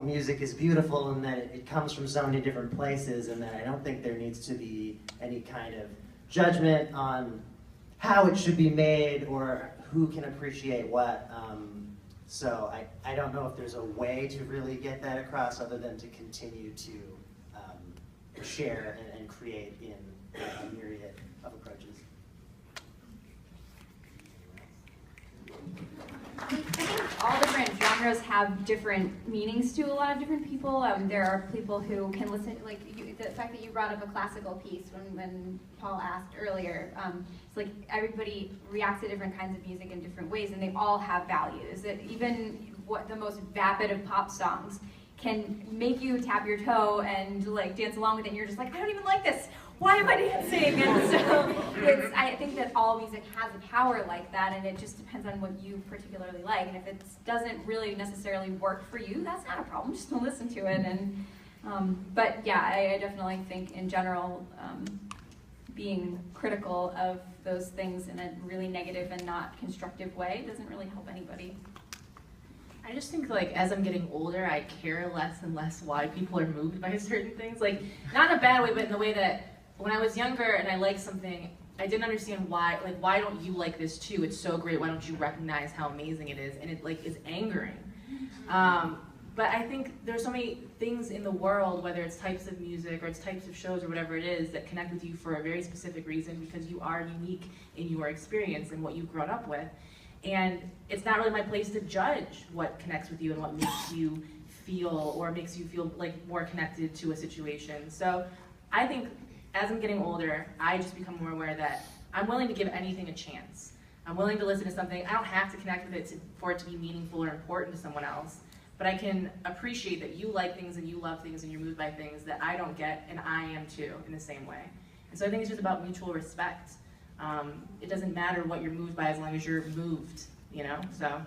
music is beautiful and that it comes from so many different places, and that I don't think there needs to be any kind of judgment on how it should be made or who can appreciate what. So I don't know if there's a way to really get that across other than to continue to share and create in a myriad of approaches. I think all different genres have different meanings to a lot of different people. There are people who can listen, like the fact that you brought up a classical piece when Paul asked earlier, it's like everybody reacts to different kinds of music in different ways, and they all have values. That even what the most vapid of pop songs can make you tap your toe and like dance along with it, and you're just like, I don't even like this. Why am I dancing? And so I think that all music has a power like that, and it just depends on what you particularly like. And if it doesn't really necessarily work for you, that's not a problem. Just don't listen to it. And but yeah, I definitely think in general, being critical of those things in a really negative and not constructive way doesn't really help anybody. I just think, like, as I'm getting older, I care less and less why people are moved by certain things. Like, not in a bad way, but in the way that when I was younger and I liked something, I didn't understand why. Like, why don't you like this too? It's so great. Why don't you recognize how amazing it is? And it, like, is angering. But I think there's so many things in the world, whether it's types of music or it's types of shows or whatever it is, that connect with you for a very specific reason, because you are unique in your experience and what you've grown up with. And it's not really my place to judge what connects with you and what makes you feel, or makes you feel like more connected to a situation. So I think as I'm getting older, I just become more aware that I'm willing to give anything a chance. I'm willing to listen to something. I don't have to connect with it for it to be meaningful or important to someone else, but I can appreciate that you like things and you love things and you're moved by things that I don't get, and I am too in the same way. And so I think it's just about mutual respect. It doesn't matter what you're moved by as long as you're moved, you know, so.